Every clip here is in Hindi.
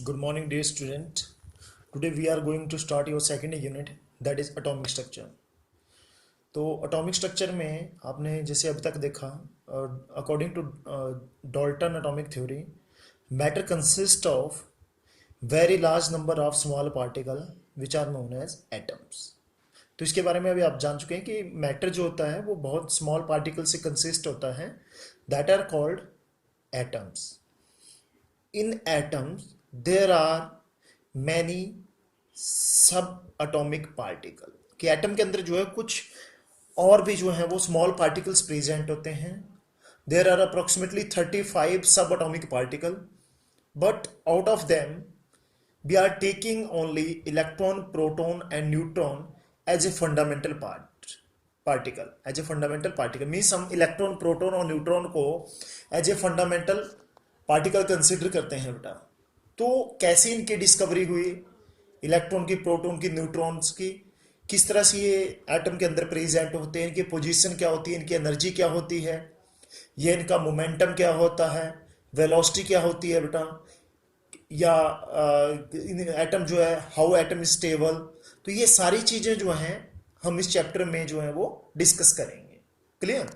Good morning, dear student. Today we are going to start your second unit, that is atomic structure. तो atomic structure में आपने जैसे अभी तक देखा, according to Dalton atomic theory, matter consists of very large number of small particle which are known as atoms. तो इसके बारे में अभी आप जान चुके हैं कि मैटर जो होता है वो बहुत स्मॉल पार्टिकल से कंसिस्ट होता है, that are called atoms. In atoms there are many subatomic particle. कि एटम के अंदर जो है कुछ और भी जो है वो स्मॉल पार्टिकल्स प्रेजेंट होते हैं. There are approximately 35 subatomic particle, but out of them we are taking only electron, proton and neutron as a fundamental particle. As a fundamental particle means हम इलेक्ट्रॉन, प्रोटॉन और न्यूट्रॉन को as a fundamental particle consider करते हैं बेटा. तो कैसे इनकी डिस्कवरी हुई, इलेक्ट्रॉन की, प्रोटॉन की, न्यूट्रॉन्स की, किस तरह से ये एटम के अंदर प्रेजेंट होते हैं, इनकी पोजीशन क्या होती है, इनकी एनर्जी क्या होती है, ये इनका मोमेंटम क्या होता है, वेलोसिटी क्या होती है बेटा, या एटम जो है हाउ एटम इज स्टेबल. तो ये सारी चीजें जो हैं हम इस चैप्टर में जो है वो डिस्कस करेंगे. क्लियर?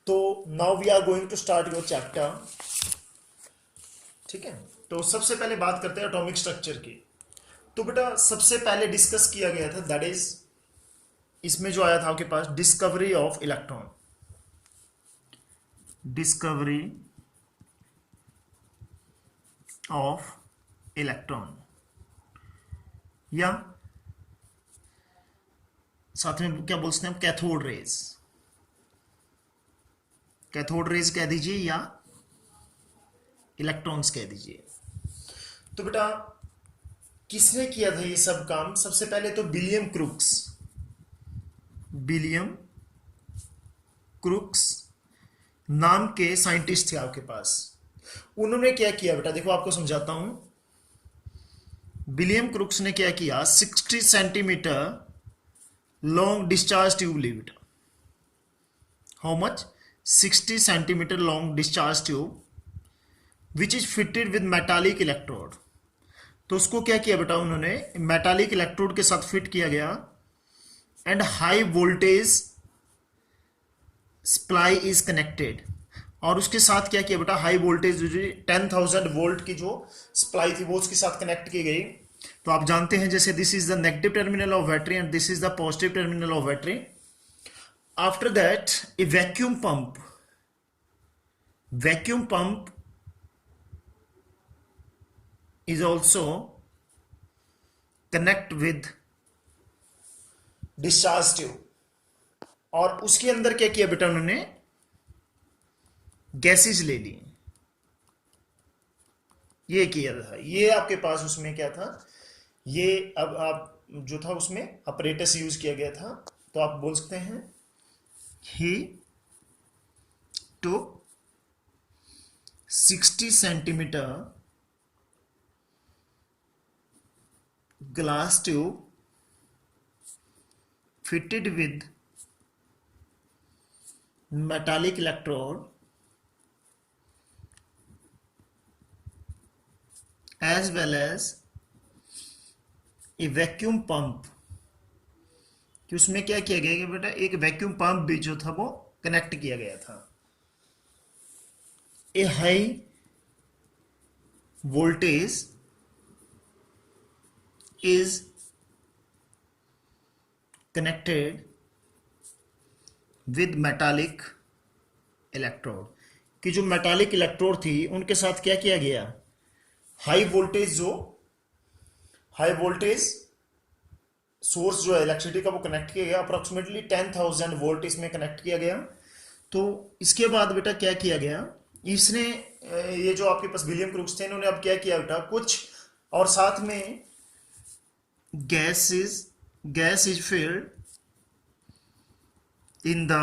तो now we are going to start your chapter. ठीक है, तो सबसे पहले बात करते हैं एटॉमिक स्ट्रक्चर की. तो बेटा सबसे पहले डिस्कस किया गया था, दैट इज इसमें जो आया था आपके पास, discovery of electron. Discovery of electron, या साथ में क्या बोलते हैं, कैथोड रेज. कैथोड रेज कह दीजिए या इलेक्ट्रॉन्स कह दीजिए. तो बेटा किसने किया था ये सब काम? सबसे पहले तो विलियम क्रूक्स नाम के साइंटिस्ट थे आपके पास. उन्होंने क्या किया बेटा, देखो आपको समझाता हूं. विलियम क्रूक्स ने क्या किया, 60 सेंटीमीटर लॉन्ग डिस्चार्ज ट्यूब ली बेटा. How much? 60 centimetre long discharge tube which is fitted with metallic electrode. तो उसको क्या किया बेटा, उन्होंने मेटालिक इलेक्ट्रोड के साथ फिट किया गया, and high voltage supply is connected. और उसके साथ क्या किया बेटा, हाई वोल्टेज 10,000 वोल्ट की जो सप्लाई थी वो उसके साथ कनेक्ट की गई. तो आप जानते हैं जैसे this is the negative terminal of battery and this is the positive terminal of battery. After that A vacuum pump is also connect with discharge tube. और उसके अंदर क्या किया बेटा, उन्होंने गैसेज ले ली. ये किया था, ये आपके पास उसमें क्या था, ये अब आप जो था उसमें अपरेटस यूज किया गया था. तो आप बोल सकते हैं he took 60 centimetre glass tube fitted with metallic electrode as well as a vacuum pump. कि उसमें क्या किया गया कि बेटा एक वैक्यूम पंप भी जो था वो कनेक्ट किया गया था. A high voltage is connected with metallic electrode. कि जो मेटालिक इलेक्ट्रोड थी उनके साथ क्या किया गया, हाई वोल्टेज सोर्स जो है इलेक्ट्रिसिटी का वो कनेक्ट किया गया. अप्रोक्सीमेटली 10,000 वोल्ट इसमें कनेक्ट किया गया. तो इसके बाद बेटा क्या किया गया, इसने ये जो आपके पास विलियम क्रूक्स थे इन्होंने अब क्या किया बेटा, कुछ और साथ में gas is filled in the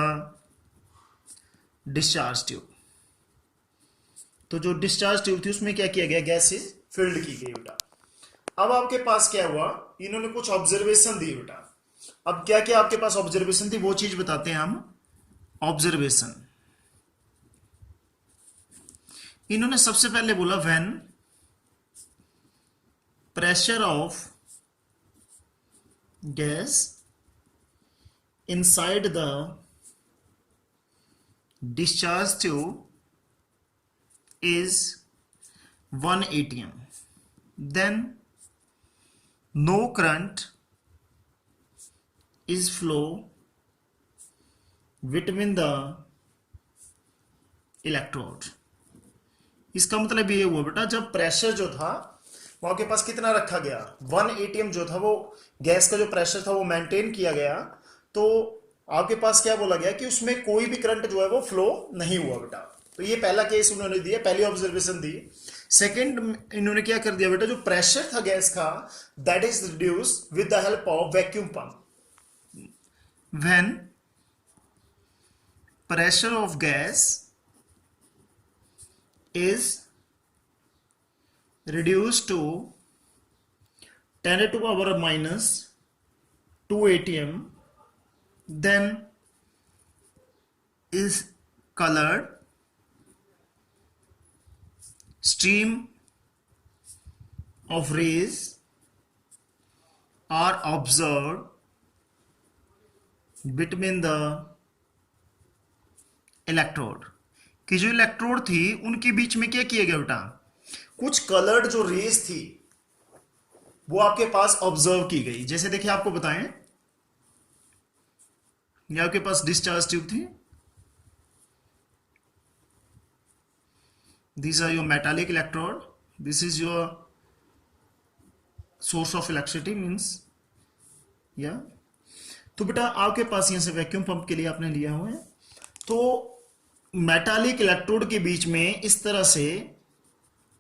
discharge tube. तो जो डिस्चार्ज ट्यूब थी उसमें क्या किया गया, गैस इज फिल्ड की गई बेटा. अब आपके पास क्या हुआ, इन्होंने कुछ ऑब्जर्वेशन दी बेटा. अब क्या क्या आपके पास ऑब्जर्वेशन थी वो चीज बताते हैं हम. ऑब्जर्वेशन, इन्होंने सबसे पहले बोला when pressure of gas inside the discharge tube is 1 atm, then no current is flow between the electrode। इसका मतलब ये हुआ बेटा, जब प्रेशर जो था वो आपके पास कितना रखा गया, 1 एटीएम जो था, वो गैस का जो प्रेशर था वो मेंटेन किया गया, तो आपके पास क्या बोला गया कि उसमें कोई भी करंट जो है वो फ्लो नहीं हुआ बेटा। तो ये पहला केस उन्होंने दिया, पहली ऑब्जर्वेशन दी। सेकंड इन्होंने क्या कर दिया बेटा, जो प्रेशर था गैस का that is reduce with the help of vacuum pump. When pressure of gas is reduced to 10 to power minus 2 atm, then is colored stream of rays are observed between the electrode कि जो इलेक्ट्रोड थी उनके बीच में क्या किया गया बेटा, कुछ कलर्ड जो रेज थी वो आपके पास ऑब्जर्व की गई। जैसे देखिए आपको बताएं, ये आपके पास डिस्चार्ज ट्यूब थी, these are your metallic electrode, this is your source of electricity means या तो बेटा आपके पास यहां से वैक्यूम पंप के लिए आपने लिया हुआ है, तो मेटालिक इलेक्ट्रोड के बीच में इस तरह से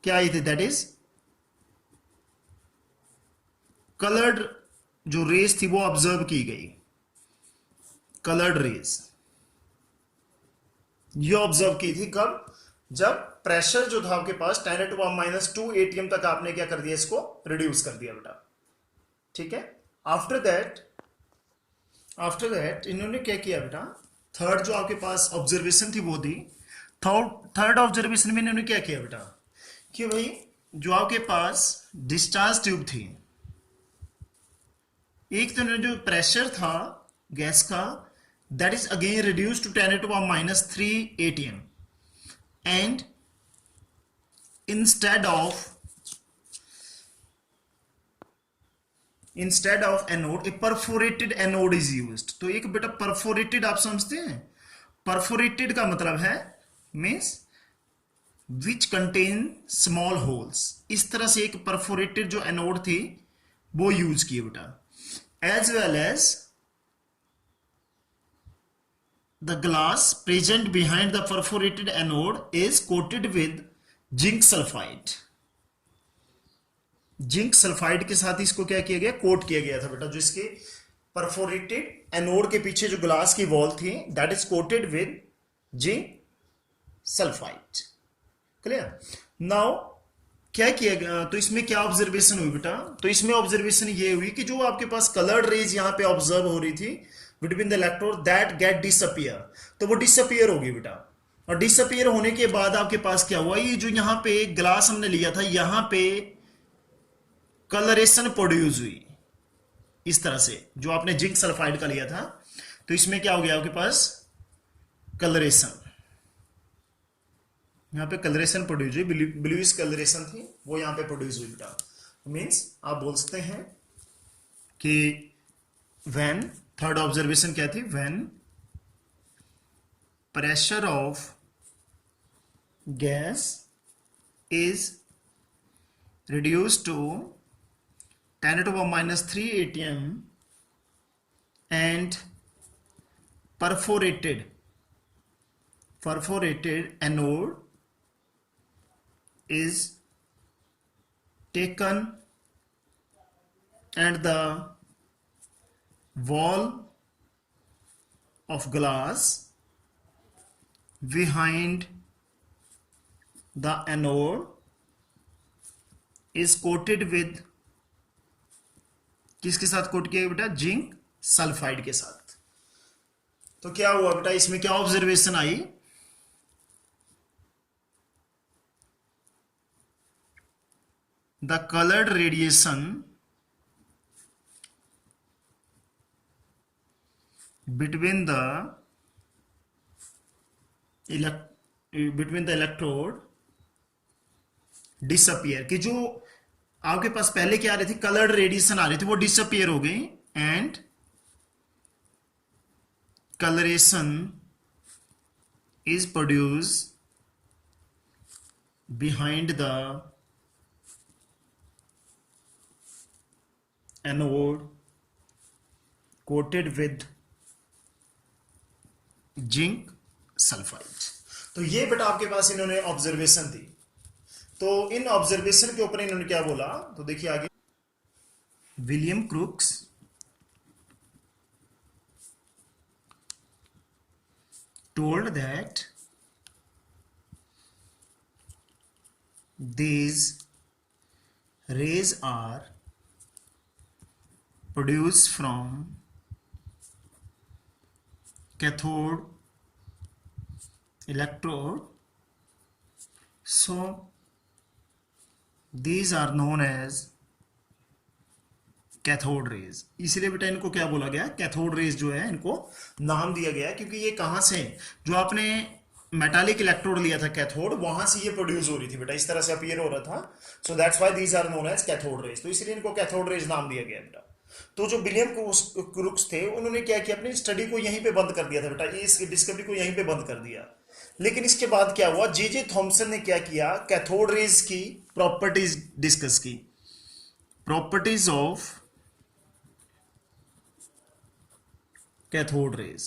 क्या आई थी, दैट इज कलर्ड जो रेस थी वो ऑब्जर्व की गई, कलर्ड रेस ये ऑब्जर्व की थी कब, जब प्रेशर जो था आपके पास 10 टू पावर माइनस 2 एटीएम तक आपने क्या कर दिया, इसको रिड्यूस कर दिया बेटा। ठीक है, आफ्टर दैट इन्होंने क्या किया बेटा, थर्ड जो आपके पास ऑब्जर्वेशन थी वो दी। थर्ड ऑब्जर्वेशन में इन्होंने क्या किया बेटा कि भाई जो आपके पास डिस्चार्ज ट्यूब थी, एक तो जो प्रेशर था गैस का that is again reduce to 10 to power minus 3 ATM, and instead of anode a perforated anode is used. तो एक बेटा परफोरेटेड आप समझते हैं, परफोरेटेड का मतलब है means which contain small holes, इस तरह से एक परफोरेटेड जो एनोड थी वो यूज किए बेटा। As well as the glass present behind the perforated anode is coated with zinc sulphide. Zinc sulphide के साथ इसको क्या किया गया, कोट किया गया था बेटा, जो इसके परफोरेटेड एनोड के पीछे जो ग्लास की वॉल थी that is coated with zinc sulphide. Clear. Now क्या किया गया, तो इसमें क्या ऑब्जर्वेशन हुई बेटा, तो इसमें ऑब्जर्वेशन ये हुई कि जो आपके पास कलर्ड रेज यहां पे ऑब्जर्व हो रही थी between the electrode that get disappear, तो वो डिसअपियर होगी बेटा। और डिसअपियर होने के बाद आपके पास क्या हुआ, ये जो यहां पे ग्लास हमने लिया था यहां पे कलरेशन प्रोड्यूस हुई इस तरह से, जो आपने जिंक सल्फाइड का लिया था, तो इसमें क्या हो गया आपके पास कलरेशन, यहां पे कलरेशन प्रोड्यूस हुई, ब्लूइश कलरेशन थी वो यहां पे प्रोड्यूस हुई बेटा। मींस आप बोल सकते हैं कि व्हेन, थर्ड ऑब्जर्वेशन क्या थी, when pressure of gas is reduced to 10 to the power minus 3 atm and perforated anode is taken and the wall of glass behind the anode is coated with, किसके साथ कोट किया बेटा, जिंक सल्फाइड के साथ। तो क्या हुआ बेटा, इसमें क्या observation I, the colored radiation between the electrode disappear, कि जो आपके पास पहले क्या आ रही थी, कलर्ड रेडिएशन आ रही थी, वो डिसअपियर हो गई and coloration is produced behind the anode coated with zinc sulphide. तो ये बेटा आपके पास इन्होंने ऑब्जर्वेशन दी। तो इन ऑब्जर्वेशन के ऊपर इन्होंने क्या बोला, तो देखिए आगे, William crooks told that these rays are produced from cathode electrode, so these are known as cathode rays. इसलिए बेटा इनको क्या बोला गया, कैथोड रेज जो है इनको नाम दिया गया, क्योंकि ये कहां से, जो आपने मेटालिक इलेक्ट्रोड लिया था कैथोड, वहां से ये प्रोड्यूस हो रही थी बेटा, इस तरह से अपीयर हो रहा था। So that's why these are known as cathode rays, तो इसलिए इनको कैथोड रेज नाम दिया गया बेटा। तो जो विलियम क्रूक्स थे, उन्होंने क्या किया, अपनी स्टडी को यहीं पे बंद कर दिया था बेटा, इस डिस्कवरी को यहीं पे बंद कर दिया। लेकिन इसके बाद क्या हुआ, जे थॉमसन ने क्या किया, कैथोड रेज की प्रॉपर्टीज डिस्कस की, प्रॉपर्टीज ऑफ कैथोड रेज,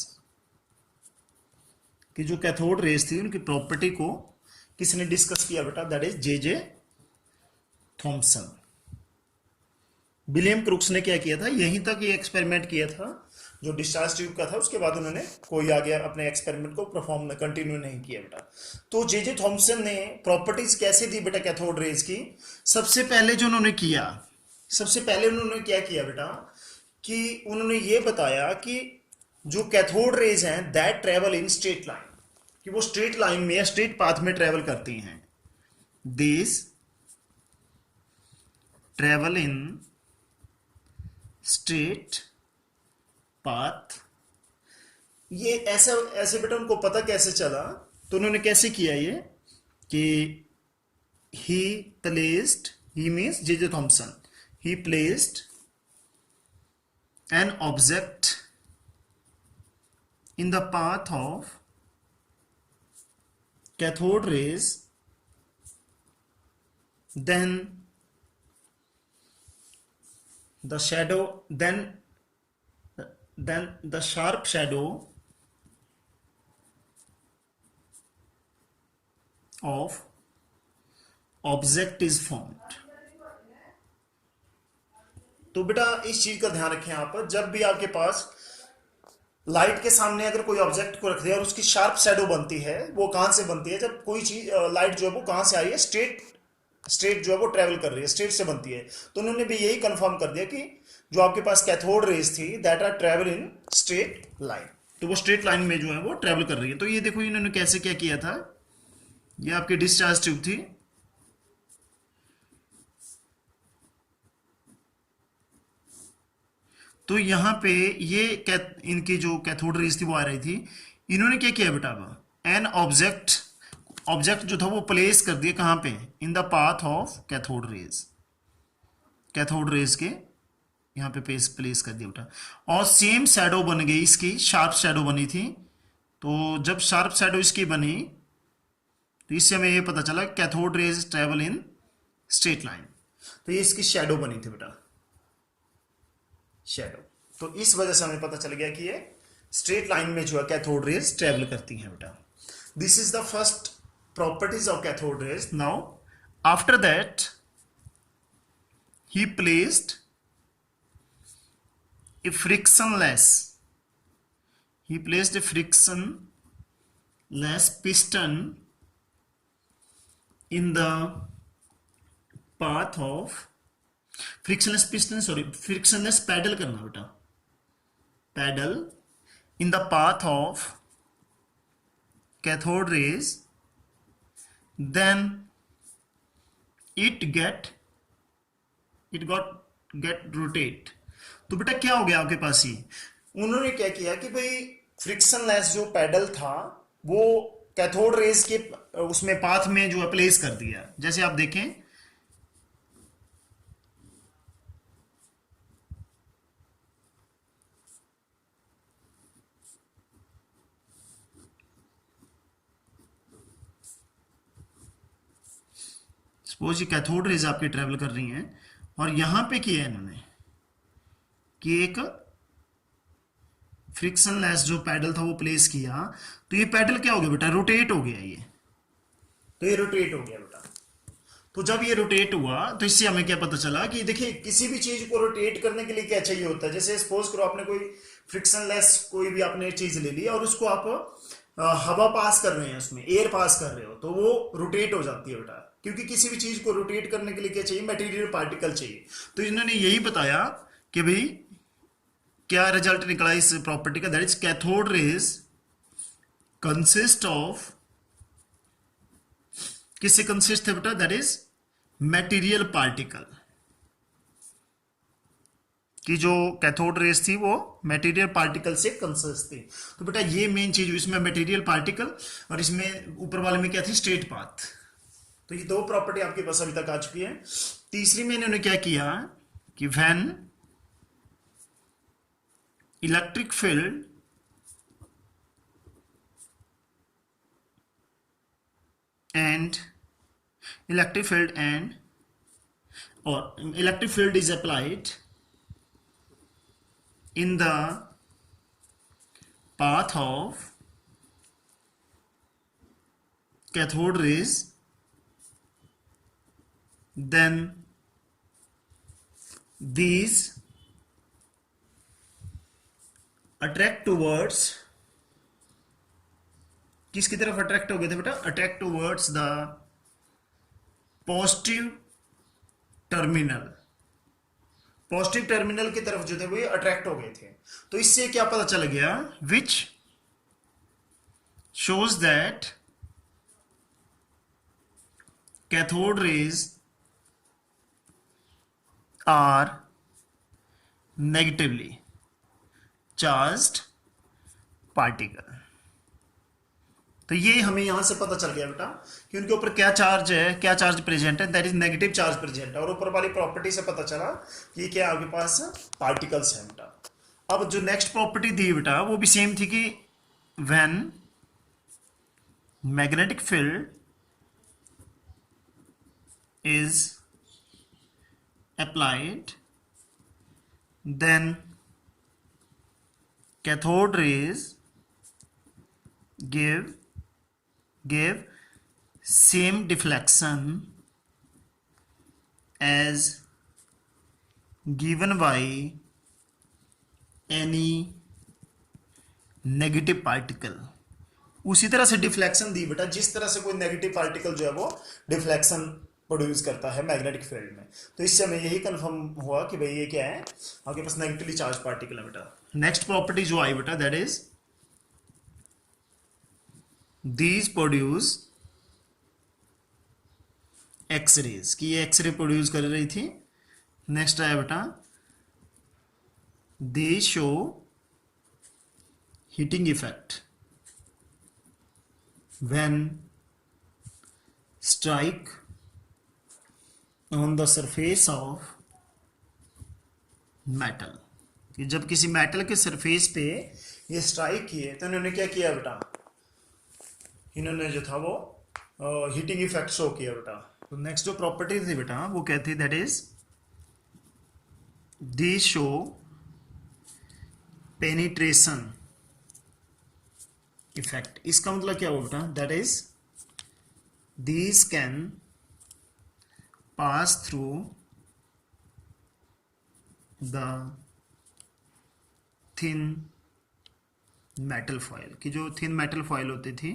कि जो कैथोड रेज थी उनकी प्रॉपर्टी को किसने डिस्कस किया बेटा, that is J Thomson. William crooks ने क्या किया था, यहीं तक ये एक्सपेरिमेंट किया था जो डिस्चार्ज ट्यूब का था, उसके बाद उन्होंने कोई आगे अपने एक्सपेरिमेंट को परफॉर्म कंटिन्यू नहीं किया बेटा। तो जे थॉमसन ने प्रॉपर्टीज कैसे दी बेटा कैथोड रेज की, सबसे पहले जो उन्होंने किया, सबसे पहले उन्होंने क्या किया बेटा, कि उन्होंने ये बताया कि जो कैथोड रेज हैं that travel in straight line, कि वो स्ट्रेट लाइन में या स्ट्रेट पाथ में ट्रेवल करती हैं, this travel in straight path. ये ऐसा ऐसे बेटा उनको पता कैसे चला, तो उन्होंने कैसे किया ये, कि ही placed, he means J Thomson, he placed an object in the path of cathode rays, then the shadow, then the sharp shadow of object is formed। तो बेटा इस चीज का ध्यान रखें आप, जब भी आपके पास लाइट के सामने अगर कोई ऑब्जेक्ट को रख दिया और उसकी शार्प शैडो बनती है, वो कहां से बनती है, जब कोई चीज लाइट जो है वो कहां से आ रही है, स्ट्रेट जो है वो ट्रेवल कर रही है, स्ट्रेट से बनती है। तो उन्होंने भी यही कंफर्म कर दिया कि जो आपके पास कैथोड रेज थी that are travel in straight line, तो वो स्ट्रेट लाइन में जो है वो ट्रेवल कर रही है। तो ये देखो इन्होंने कैसे क्या किया था, ये आपकी डिस्चार्ज ट्यूब थी, तो यहां पे ये इनकी जो कैथोड रेज थी वो आ रही थी। इन्होंने क्या किया बेटा, एन ऑब्जेक्ट जो था वो प्लेस कर दिया कहां पे, इन the path of cathode raise, cathode rays के यहां पे प्लेस कर दिया बेटा, और सेम शैडो बन गई इसकी, शार्प शैडो बनी थी। तो जब शार्प शैडो इसकी बनी तो इससे हमें ये पता चला cathode rays travel in straight line, तो ये इसकी शैडो बनी थी बेटा, शैडो। तो इस वजह से हमें पता चल गया कि ये स्ट्रेट लाइन में जो है कैथोड रेज ट्रेवल करती हैं बेटा। This is the first properties of cathode rays. Now after that he placed a frictionless piston in the path of frictionless paddle करना बेटा, paddle in the path of cathode rays, then it get it got get rotate. तो बेटा क्या हो गया आपके पास, ये उन्होंने क्या किया कि भाई फ्रिक्शनलेस जो पैडल था वो कैथोड रेज के उसमें पाथ में जो है प्लेस कर दिया। जैसे आप देखें, सपोज ये कैथोड रेज आपकी ट्रेवल कर रही हैं और यहां पे किया है इन्होंने कि एक फ्रिक्शनलेस जो पैडल था वो प्लेस किया, तो ये पैडल क्या हो गया बेटा, रोटेट हो गया ये। तो ये रोटेट हो गया बेटा। तो जब ये रोटेट हुआ तो इससे हमें क्या पता चला कि देखिए किसी भी चीज को रोटेट करने के लिए क्या चाहिए होता है। जैसे सपोज करो आपने कोई फ्रिक्शनलेस कोई भी आपने चीज ले ली और उसको आप हवा पास कर रहे हैं, उसमें एयर पास कर रहे हो, तो वो रोटेट हो जाती है बेटा। क्योंकि किसी भी चीज को रोटेट करने के लिए क्या चाहिए, मटेरियल पार्टिकल चाहिए। तो इन्होंने यही बताया कि भाई क्या रिजल्ट निकला इस प्रॉपर्टी का, that is cathode rays consist of, किससे कंसिस्ट है बेटा, दैट इज मटेरियल पार्टिकल, कि जो कैथोड रेस थी वो मटेरियल पार्टिकल से कंसिस्ट थी। तो बेटा ये मेन चीज, इसमें मटेरियल पार्टिकल और इसमें ऊपर वाले में क्या थी, स्ट्रेट पाथ। तो ये दो प्रॉपर्टी आपके पास अभी तक आ चुकी है। तीसरी में इन्होंने क्या किया कि when electric field and electric field is applied in the path of cathode rays, then these attract towards, किसकी तरफ अट्रैक्ट हो गए थे बेटा, attract towards the positive terminal, positive terminal की तरफ जो थे वो अट्रैक्ट हो गए थे। तो इससे क्या पता चल गया, which shows that cathode rays are negatively charged particle. तो ये हमें यहां से पता चल गया बेटा कि उनके ऊपर क्या चार्ज है, क्या चार्ज प्रेजेंट है, that is negative charge present है। और ऊपर वाली प्रॉपर्टी से पता चला कि ये क्या आपके पास पार्टिकल्स हैं बेटा। अब जो नेक्स्ट प्रॉपर्टी दी बेटा वो भी सेम थी कि when magnetic field is applied, then cathode rays give same deflection as given by any negative particle. उसी तरह से डिफ्लेक्शन दी बेटा जिस तरह से कोई नेगेटिव पार्टिकल जो है वो डिफ्लेक्शन प्रोड्यूस करता है मैग्नेटिक फील्ड में। तो इससे हमें यही कंफर्म हुआ कि भाई ये क्या है, आपके पास नेगेटिवली चार्ज पार्टिकल है बेटा। नेक्स्ट प्रॉपर्टी जो आई बेटा that is these produce X rays, कि ये एक्सरे प्रोड्यूस कर रही थी। नेक्स्ट आया बेटा दे show heating effect when strike on the surface of metal, कि जब किसी मेटल के सरफेस पे ये स्ट्राइक किए तो इन्होंने क्या किया बेटा, इन्होंने जो था वो हीटिंग इफेक्ट शो किया बेटा। तो नेक्स्ट जो प्रॉपर्टी थी बेटा वो क्या थी, that is the show penetration effect. इसका मतलब क्या हुआ बेटा, that is these can pass through the thin metal foil, कि जो थिन मेटल फॉइल होती थी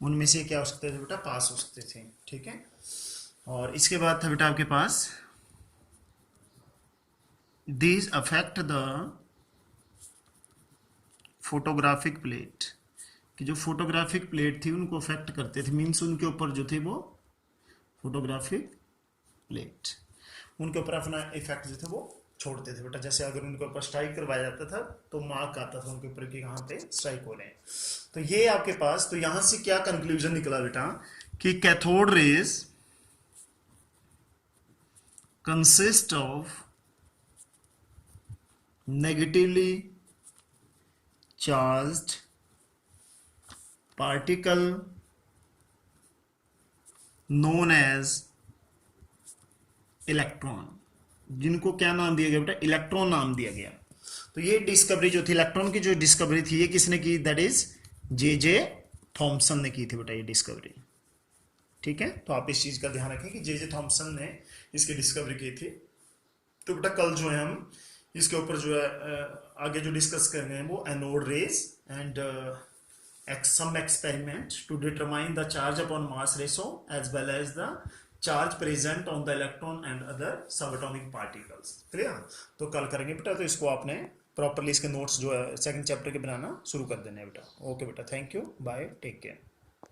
उनमें से क्या हो सकते थे बेटा, पास हो सकते थे। ठीक है। और इसके बाद था बेटा आपके पास these affect the photographic plate, कि जो फोटोग्राफिक प्लेट थी उनको अफेक्ट करते थे, मीन्स उनके ऊपर जो थे वो फोटोग्राफिक प्लेट, उनके ऊपर अपना इफेक्ट जो थे वो छोड़ते थे बेटा। जैसे अगर उनके ऊपर स्ट्राइक करवाया जाता था तो मार्क आता था उनके ऊपर कि कहाँ पे स्ट्राइक हो रहे हैं। तो ये आपके पास, तो यहां से क्या कंक्लूजन निकला बेटा कि cathode rays consist of negatively charged particle known as electron, जिनको क्या नाम दिया गया बेटा, इलेक्ट्रॉन नाम दिया गया। तो ये डिस्कवरी जो थी, इलेक्ट्रॉन की जो डिस्कवरी थी, ये किसने की, दैट इज जे थॉमसन ने की थी बेटा ये डिस्कवरी। ठीक है, तो आप इस चीज का ध्यान रखें कि जे थॉमसन ने इसकी डिस्कवरी की थी। तो बेटा कल जो है हम इसके ऊपर जो है आगे जो डिस्कस कर रहे हैं वो anode rays and some experiment to determine the charge upon mass ratio as well as the charge present on the electron and other subatomic particles। Clear? तो कल करेंगे बेटा, तो इसको आपने प्रॉपरली इसके नोट्स जो है सेकंड चैप्टर के बनाना शुरू कर देना है बेटा। ओके बेटा, thank you, bye, take care.